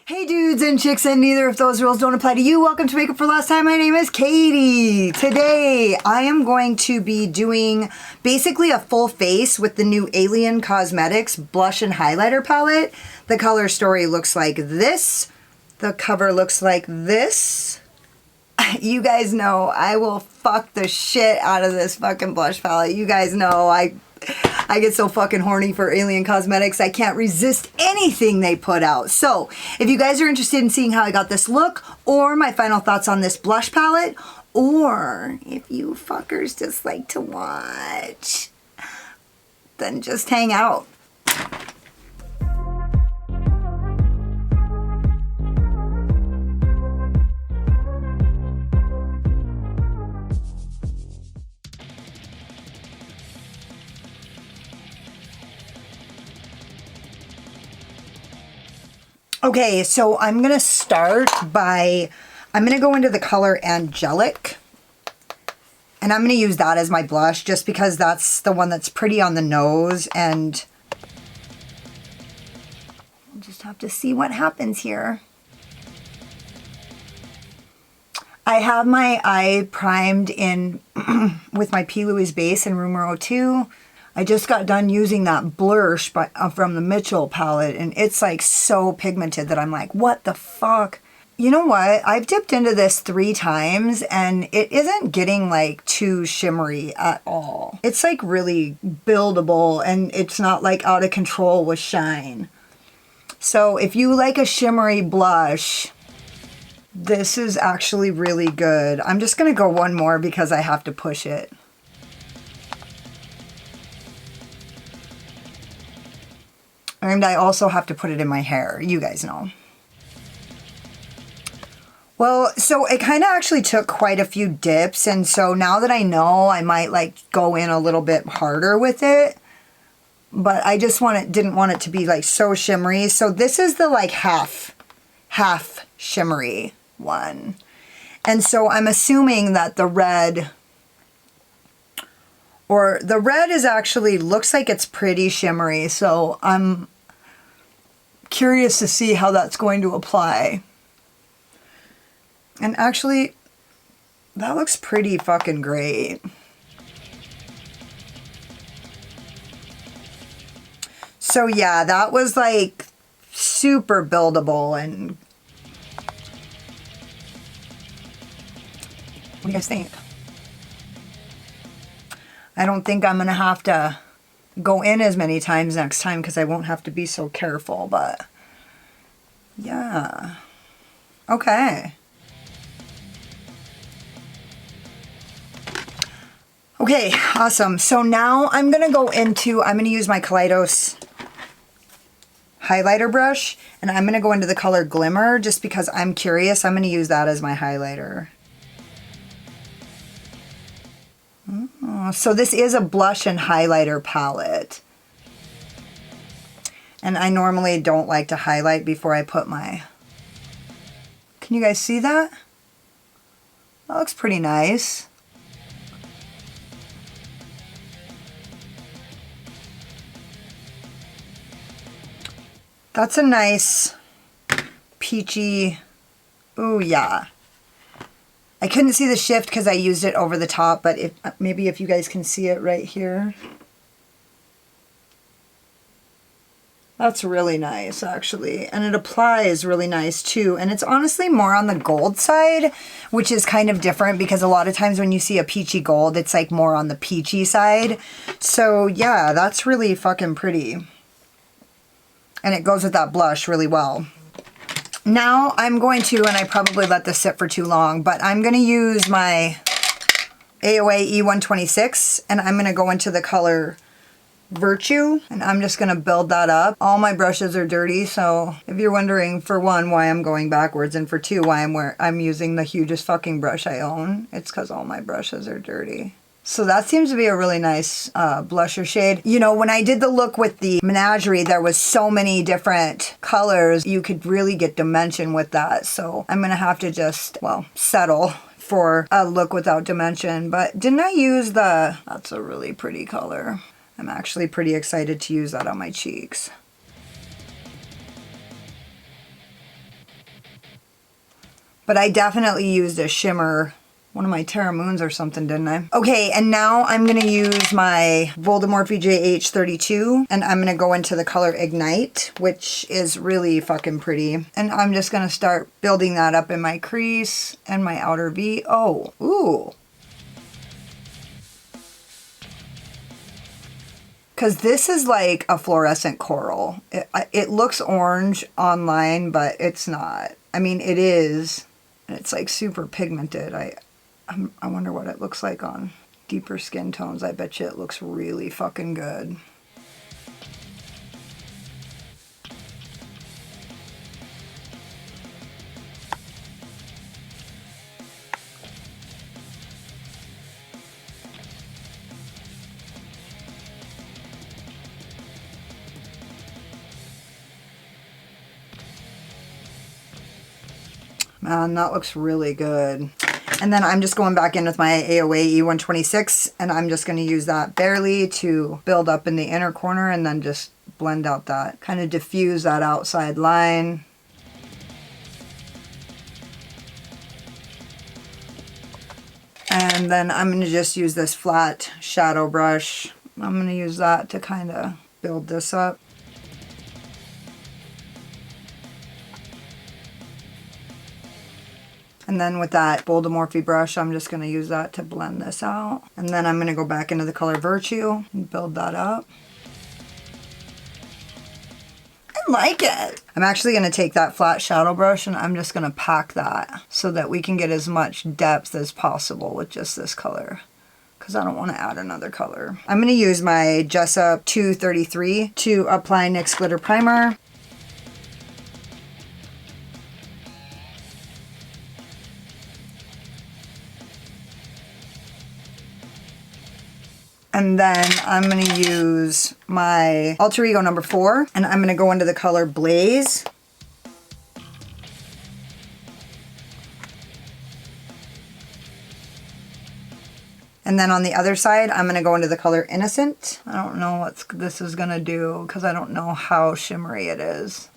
Hey dudes and chicks, and neither of those rules don't apply to you. Welcome to Makeup for Last Time. My name is Katie. Today I am going to be doing basically a full face with the new Alien Cosmetics blush and highlighter palette. The color story looks like this. The cover looks like this. You guys know I will fuck the shit out of this fucking blush palette. You guys know I get so fucking horny for Alien Cosmetics. I can't resist anything they put out. So if you guys are interested in seeing how I got this look, or my final thoughts on this blush palette, or if you fuckers just like to watch, then just hang out. Okay, so I'm going to start by, I'm going to go into the color Angelic, and I'm going to use that as my blush just because that's the one that's pretty on the nose, and we'll just have to see what happens here. I have my eye primed in with my P. Louise base in Room 02. I just got done using that blush from the Mitchell palette, and it's like so pigmented that I'm like, what the fuck? You know what? I've dipped into this 3 times and it isn't getting like too shimmery at all. It's like really buildable and it's not like out of control with shine. So if you like a shimmery blush, this is actually really good. I'm just gonna go one more because I have to push it. And I also have to put it in my hair. You guys know. Well, so it kind of actually took quite a few dips. And so now that I know, I might like go in a little bit harder with it. But I just didn't want it to be like so shimmery. So this is the like half shimmery one. And so I'm assuming that the red... Or the red is actually, looks like it's pretty shimmery, so I'm curious to see how that's going to apply. And actually, that looks pretty fucking great. So yeah, that was like super buildable. And what do you guys think? I don't think I'm going to have to go in as many times next time because I won't have to be so careful, but yeah. Okay. Okay, awesome. So now I'm going to use my Kaleidos highlighter brush, and I'm going to go into the color Glimmer just because I'm curious. I'm going to use that as my highlighter. So this is a blush and highlighter palette. And I normally don't like to highlight before I put my... Can you guys see that? That looks pretty nice. That's a nice peachy... Ooh, yeah. I couldn't see the shift because I used it over the top, but maybe if you guys can see it right here. That's really nice, actually. And it applies really nice, too. And it's honestly more on the gold side, which is kind of different because a lot of times when you see a peachy gold, it's like more on the peachy side. So, yeah, that's really fucking pretty. And it goes with that blush really well. Now I'm going to, and I probably let this sit for too long, but I'm going to use my AOA E126, and I'm going to go into the color Virtue, and I'm just going to build that up. All my brushes are dirty, so if you're wondering, for one, why I'm going backwards, and for two, why I'm using the hugest fucking brush I own, it's because all my brushes are dirty. So that seems to be a really nice blusher shade. You know, when I did the look with the Menagerie, there was so many different colors. You could really get dimension with that. So I'm going to have to just, well, settle for a look without dimension. But didn't I use that's a really pretty color. I'm actually pretty excited to use that on my cheeks. But I definitely used a shimmer, one of my Terra Moons or something, didn't I? Okay, and now I'm going to use my Voldemort VJH32, and I'm going to go into the color Ignite, which is really fucking pretty. And I'm just going to start building that up in my crease and my outer V. Oh, ooh. Because this is like a fluorescent coral. It looks orange online, but it's not. I mean, it is. And it's like super pigmented. I wonder what it looks like on deeper skin tones. I bet you it looks really fucking good. Man, that looks really good. And then I'm just going back in with my AOA E126, and I'm just going to use that barely to build up in the inner corner and then just blend out that, kind of diffuse that outside line. And then I'm going to just use this flat shadow brush. I'm going to use that to kind of build this up. And then with that Bold-Morphe brush, I'm just going to use that to blend this out. And then I'm going to go back into the color Virtue and build that up. I like it. I'm actually going to take that flat shadow brush and I'm just going to pack that so that we can get as much depth as possible with just this color, because I don't want to add another color. I'm going to use my Jessup 233 to apply NYX Glitter Primer. And then I'm going to use my Alter Ego number 4, and I'm going to go into the color Blaze. And then on the other side, I'm going to go into the color Innocent. I don't know what this is going to do because I don't know how shimmery it is.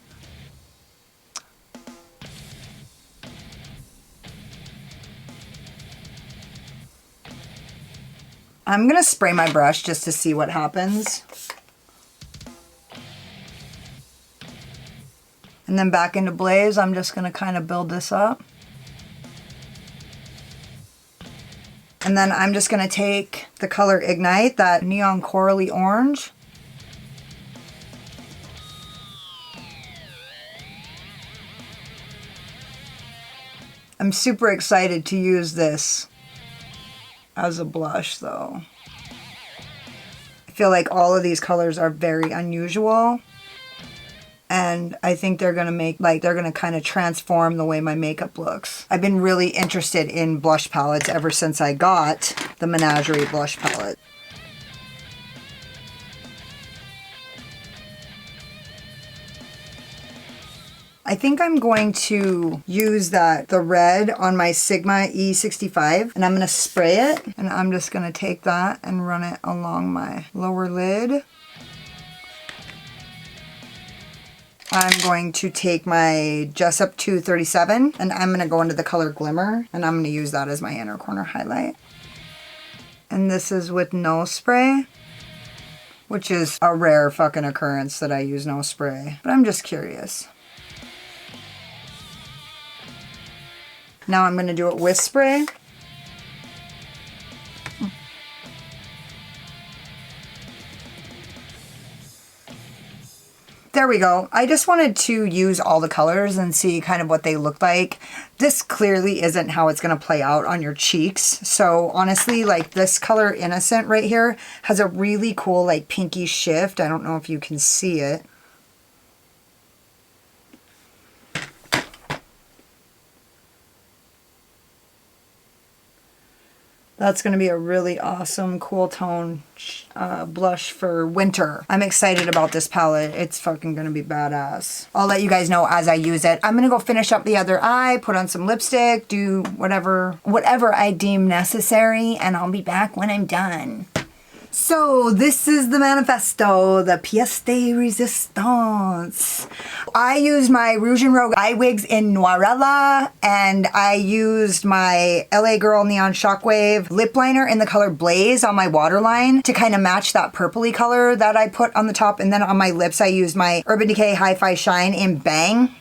I'm going to spray my brush just to see what happens. And then back into Blaze, I'm just going to kind of build this up. And then I'm just going to take the color Ignite, that neon corally orange. I'm super excited to use this as a blush though. I feel like all of these colors are very unusual, and I think they're gonna make, like, they're gonna kind of transform the way my makeup looks. I've been really interested in blush palettes ever since I got the Menagerie blush palette. I think I'm going to use the red on my Sigma E65, and I'm going to spray it, and I'm just going to take that and run it along my lower lid. I'm going to take my Jessup 237, and I'm going to go into the color Glimmer, and I'm going to use that as my inner corner highlight. And this is with no spray, which is a rare fucking occurrence that I use no spray, but I'm just curious. Now I'm going to do it with spray. There we go. I just wanted to use all the colors and see kind of what they look like. This clearly isn't how it's going to play out on your cheeks. So honestly, like, this color Innocent right here has a really cool, like, pinky shift. I don't know if you can see it. That's going to be a really awesome cool tone blush for winter. I'm excited about this palette. It's fucking going to be badass. I'll let you guys know as I use it. I'm going to go finish up the other eye, put on some lipstick, do whatever I deem necessary, and I'll be back when I'm done. So this is the manifesto, the pièce de résistance. I used my Rouge and Rogue eye wigs in Noirella, and I used my LA Girl Neon Shockwave lip liner in the color Blaze on my waterline to kind of match that purpley color that I put on the top. And then on my lips, I used my Urban Decay Hi-Fi Shine in Bang.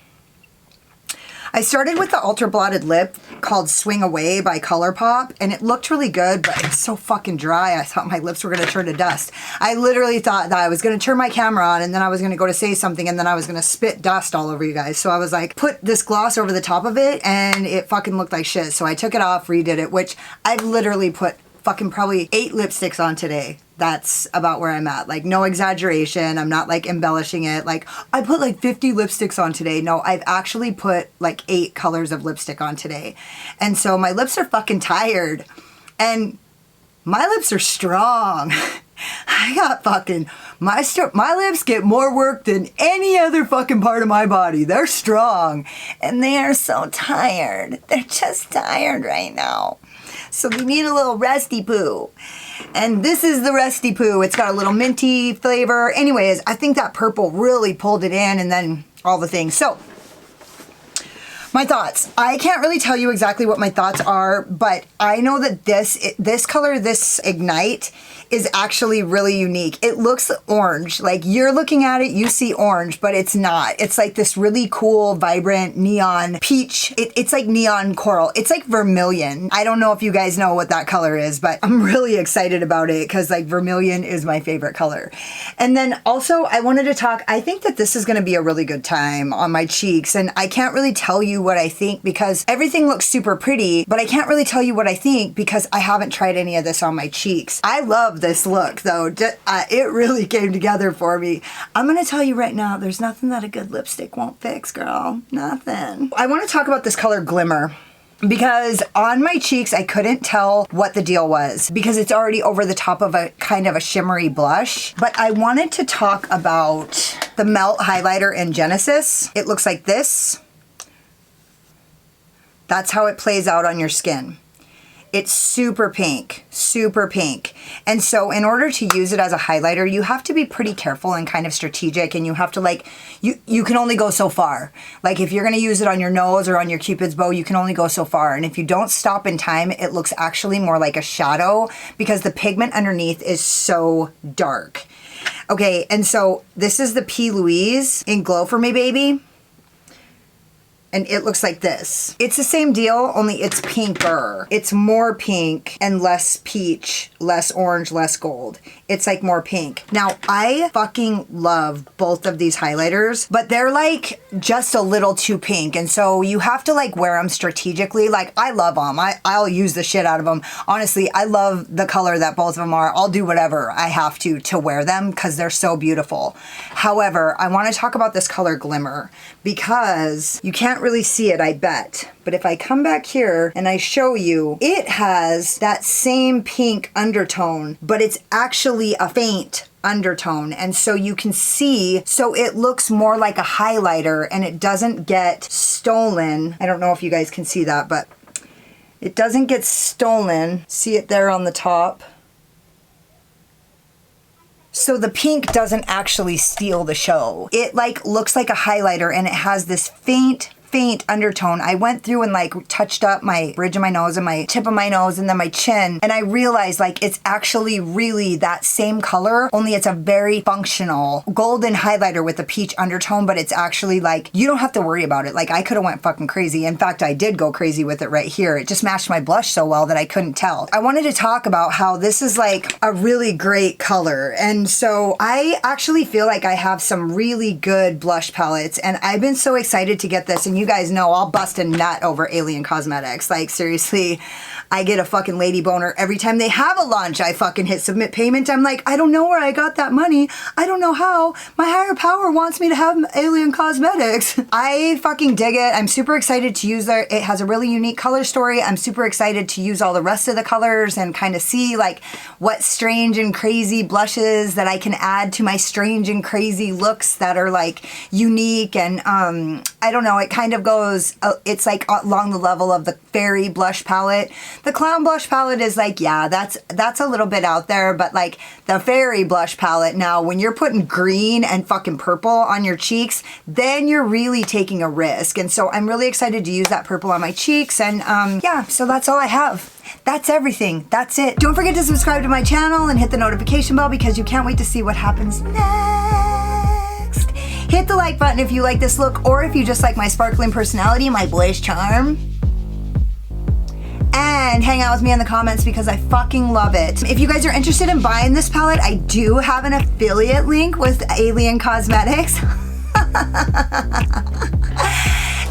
I started with the Ultra Blotted Lip called Swing Away by ColourPop, and it looked really good, but it's so fucking dry. I thought my lips were going to turn to dust. I literally thought that I was going to turn my camera on, and then I was going to go to say something, and then I was going to spit dust all over you guys. So I was like, put this gloss over the top of it, and it fucking looked like shit. So I took it off, redid it, which I've literally put fucking probably 8 lipsticks on today. That's about where I'm at. Like, no exaggeration. I'm not like embellishing it. Like, I put like 50 lipsticks on today. No, I've actually put like 8 colors of lipstick on today. And so my lips are fucking tired. And my lips are strong. I got fucking, my lips get more work than any other fucking part of my body. They're strong. And they are so tired. They're just tired right now. So we need a little resty poo. And this is the resty poo. It's got a little minty flavor. Anyways, I think that purple really pulled it in, and then all the things. So, my thoughts. I can't really tell you exactly what my thoughts are, but I know that this color, this Ignite, is actually really unique. It looks orange. Like, you're looking at it, you see orange, but it's not. It's like this really cool, vibrant neon peach. It's like neon coral. It's like vermilion. I don't know if you guys know what that color is, but I'm really excited about it because like vermilion is my favorite color. And then also I wanted to talk, I think that this is gonna be a really good time on my cheeks, and I can't really tell you what I think because everything looks super pretty, but I can't really tell you what I think because I haven't tried any of this on my cheeks. I love this look though. It really came together for me. I'm gonna tell you right now, there's nothing that a good lipstick won't fix, girl. Nothing. I want to talk about this color Glimmer, because on my cheeks I couldn't tell what the deal was because it's already over the top of a kind of a shimmery blush. But I wanted to talk about the Melt highlighter in Genesis. It looks like this. That's how it plays out on your skin. It's super pink, super pink. And so in order to use it as a highlighter, you have to be pretty careful and kind of strategic, and you have to like, you can only go so far. Like if you're gonna use it on your nose or on your Cupid's bow, you can only go so far. And if you don't stop in time, it looks actually more like a shadow because the pigment underneath is so dark. Okay, and so this is the P. Louise in Glow For Me Baby. And it looks like this. It's the same deal, only it's pinker. It's more pink and less peach, less orange, less gold. It's like more pink. Now, I fucking love both of these highlighters, but they're like just a little too pink. And so you have to like wear them strategically. Like I love them. I'll use the shit out of them. Honestly, I love the color that both of them are. I'll do whatever I have to wear them because they're so beautiful. However, I want to talk about this color Glimmer because you can't really see it, I bet. But if I come back here and I show you, it has that same pink undertone, but it's actually a faint undertone. And so you can see, so it looks more like a highlighter and it doesn't get stolen. I don't know if you guys can see that, but it doesn't get stolen. See it there on the top? So the pink doesn't actually steal the show. It like looks like a highlighter and it has this faint undertone. I went through and like touched up my bridge of my nose and my tip of my nose and then my chin, and I realized like it's actually really that same color, only it's a very functional golden highlighter with a peach undertone, but it's actually like, you don't have to worry about it. Like I could have went fucking crazy. In fact, I did go crazy with it right here. It just matched my blush so well that I couldn't tell. I wanted to talk about how this is like a really great color. And so I actually feel like I have some really good blush palettes, and I've been so excited to get this. And you guys know I'll bust a nut over Alien Cosmetics. Like seriously, I get a fucking lady boner every time they have a launch. I fucking hit submit payment. I'm like, I don't know where I got that money. I don't know how. My higher power wants me to have Alien Cosmetics. I fucking dig it. I'm super excited to use it. It has a really unique color story. I'm super excited to use all the rest of the colors and kind of see like what strange and crazy blushes that I can add to my strange and crazy looks that are like unique. And I don't know, it kind kind of goes, it's like along the level of the Fairy blush palette. The Clown blush palette is like, yeah, that's a little bit out there, but like the Fairy blush palette, now when you're putting green and fucking purple on your cheeks, then you're really taking a risk. And so I'm really excited to use that purple on my cheeks. And yeah, so that's all I have. That's everything. That's it. Don't forget to subscribe to my channel and hit the notification bell because you can't wait to see what happens next. Hit the like button if you like this look, or if you just like my sparkling personality, my boyish charm. And hang out with me in the comments because I fucking love it. If you guys are interested in buying this palette, I do have an affiliate link with Alien Cosmetics.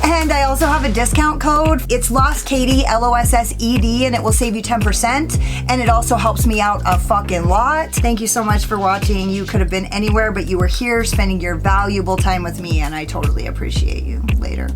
And I also have a discount code. It's LOSSEDKATIE, LOSSED, and it will save you 10%. And it also helps me out a fucking lot. Thank you so much for watching. You could have been anywhere, but you were here spending your valuable time with me, and I totally appreciate you. Later.